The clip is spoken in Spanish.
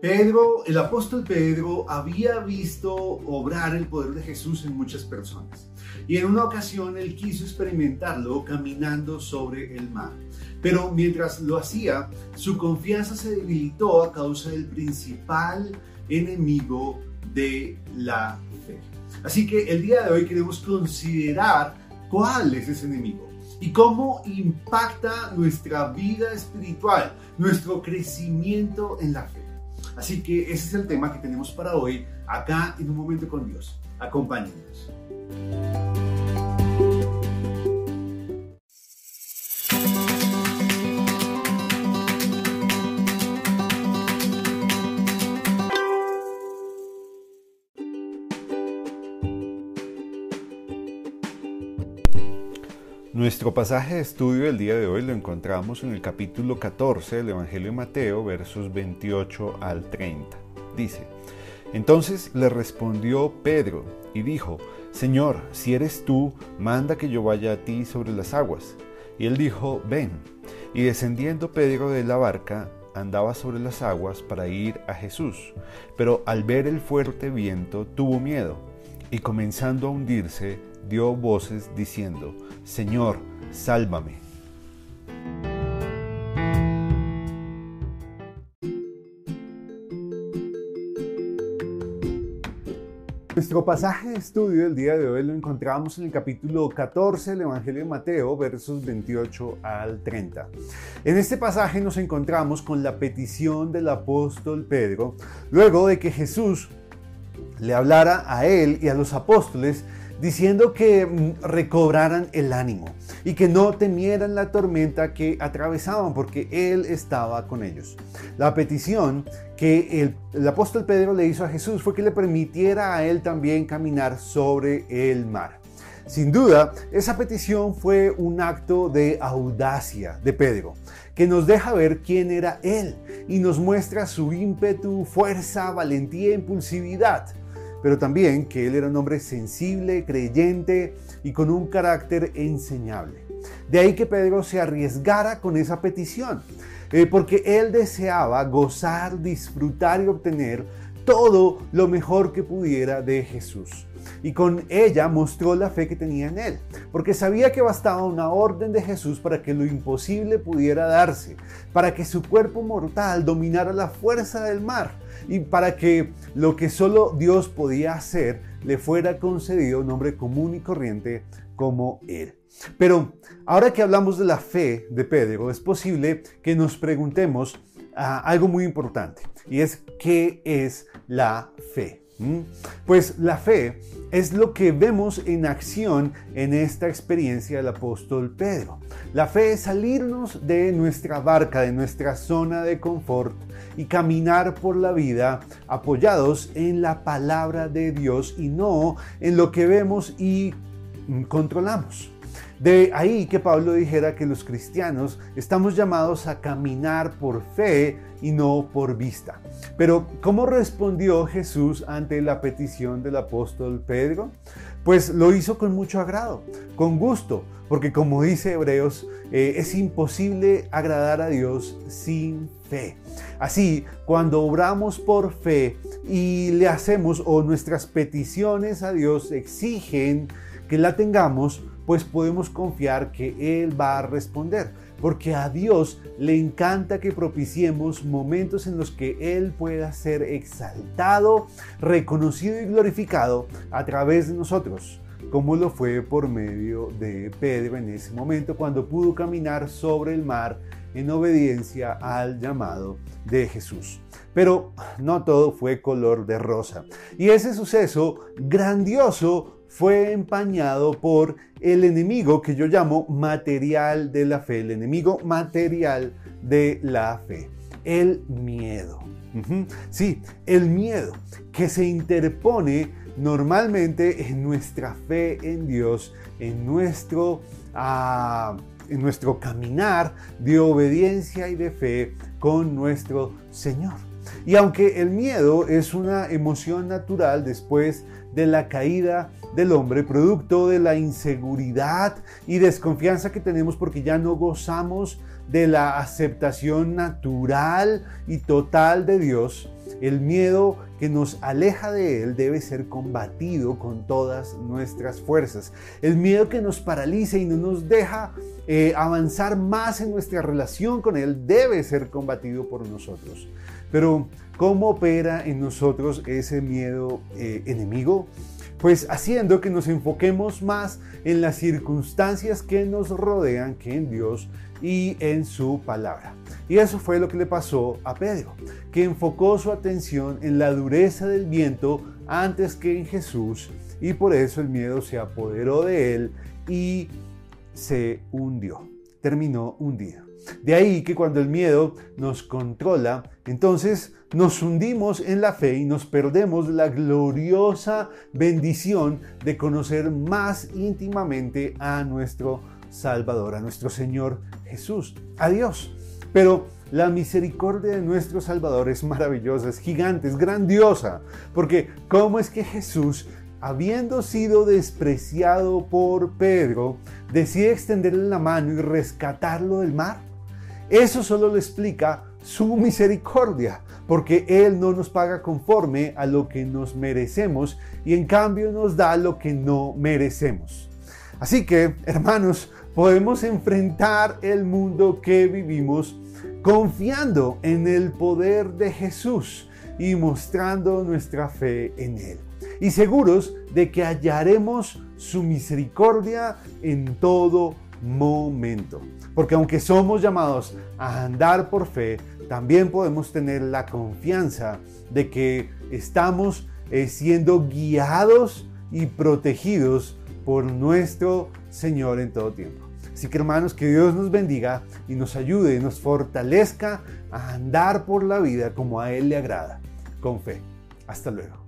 Pedro, el apóstol Pedro, había visto obrar el poder de Jesús en muchas personas. Y en una ocasión él quiso experimentarlo caminando sobre el mar. Pero mientras lo hacía, su confianza se debilitó a causa del principal enemigo de la fe. Así que el día de hoy queremos considerar cuál es ese enemigo y cómo impacta nuestra vida espiritual, nuestro crecimiento en la fe. Así que ese es el tema que tenemos para hoy, acá en Un Momento con Dios. Acompáñenos. Nuestro pasaje de estudio del día de hoy lo encontramos en el capítulo 14 del Evangelio de Mateo, versos 28 al 30. Dice: Entonces le respondió Pedro y dijo: Señor, si eres tú, manda que yo vaya a ti sobre las aguas. Y él dijo: Ven. Y descendiendo Pedro de la barca, andaba sobre las aguas para ir a Jesús. Pero al ver el fuerte viento, tuvo miedo, y comenzando a hundirse, dio voces diciendo: Señor, sálvame. Nuestro pasaje de estudio del día de hoy lo encontramos en el capítulo 14 del Evangelio de Mateo, versos 28 al 30. En este pasaje nos encontramos con la petición del apóstol Pedro, luego de que Jesús le hablara a él y a los apóstoles diciendo que recobraran el ánimo y que no temieran la tormenta que atravesaban, porque Él estaba con ellos. La petición que el apóstol Pedro le hizo a Jesús fue que le permitiera a él también caminar sobre el mar. Sin duda, esa petición fue un acto de audacia de Pedro, que nos deja ver quién era él y nos muestra su ímpetu, fuerza, valentía e impulsividad. Pero también que él era un hombre sensible, creyente y con un carácter enseñable. De ahí que Pedro se arriesgara con esa petición, porque él deseaba gozar, disfrutar y obtener todo lo mejor que pudiera de Jesús. Y con ella mostró la fe que tenía en él, porque sabía que bastaba una orden de Jesús para que lo imposible pudiera darse, para que su cuerpo mortal dominara la fuerza del mar y para que lo que solo Dios podía hacer le fuera concedido a un hombre común y corriente como él. Pero ahora que hablamos de la fe de Pedro, es posible que nos preguntemos algo muy importante, y es: ¿qué es la fe? Pues la fe es lo que vemos en acción en esta experiencia del apóstol Pedro. La fe es salirnos de nuestra barca, de nuestra zona de confort y caminar por la vida apoyados en la palabra de Dios y no en lo que vemos y controlamos. De ahí que Pablo dijera que los cristianos estamos llamados a caminar por fe y no por vista. Pero ¿cómo respondió Jesús ante la petición del apóstol Pedro? Pues lo hizo con mucho agrado, con gusto, porque como dice Hebreos, es imposible agradar a Dios sin fe. Así, cuando obramos por fe y le hacemos o nuestras peticiones a Dios exigen que la tengamos, pues podemos confiar que Él va a responder, porque a Dios le encanta que propiciemos momentos en los que Él pueda ser exaltado, reconocido y glorificado a través de nosotros, como lo fue por medio de Pedro en ese momento cuando pudo caminar sobre el mar en obediencia al llamado de Jesús. Pero no todo fue color de rosa, y ese suceso grandioso fue empañado por el enemigo que yo llamo material de la fe, el enemigo material de la fe, el miedo. Sí, el miedo que se interpone normalmente en nuestra fe en Dios, en nuestro caminar de obediencia y de fe con nuestro Señor. Y aunque el miedo es una emoción natural después de la caída del hombre, producto de la inseguridad y desconfianza que tenemos porque ya no gozamos de la aceptación natural y total de Dios, el miedo que nos aleja de Él debe ser combatido con todas nuestras fuerzas. El miedo que nos paraliza y no nos deja avanzar más en nuestra relación con Él debe ser combatido por nosotros. Pero, ¿cómo opera en nosotros ese miedo enemigo? Pues haciendo que nos enfoquemos más en las circunstancias que nos rodean que en Dios y en su palabra. Y eso fue lo que le pasó a Pedro, que enfocó su atención en la dureza del viento antes que en Jesús, y por eso el miedo se apoderó de él y se hundió, terminó hundido. De ahí que cuando el miedo nos controla, entonces nos hundimos en la fe y nos perdemos la gloriosa bendición de conocer más íntimamente a nuestro Salvador, a nuestro Señor Jesús, a Dios. Pero la misericordia de nuestro Salvador es maravillosa, es gigante, es grandiosa, porque ¿cómo es que Jesús, habiendo sido despreciado por Pedro, decide extenderle la mano y rescatarlo del mar? Eso solo le explica su misericordia, porque Él no nos paga conforme a lo que nos merecemos y en cambio nos da lo que no merecemos. Así que, hermanos, podemos enfrentar el mundo que vivimos confiando en el poder de Jesús y mostrando nuestra fe en Él. Y seguros de que hallaremos su misericordia en todo momento. Porque aunque somos llamados a andar por fe, también podemos tener la confianza de que estamos siendo guiados y protegidos por nuestro Señor en todo tiempo. Así que, hermanos, que Dios nos bendiga y nos ayude y nos fortalezca a andar por la vida como a Él le agrada, con fe. Hasta luego.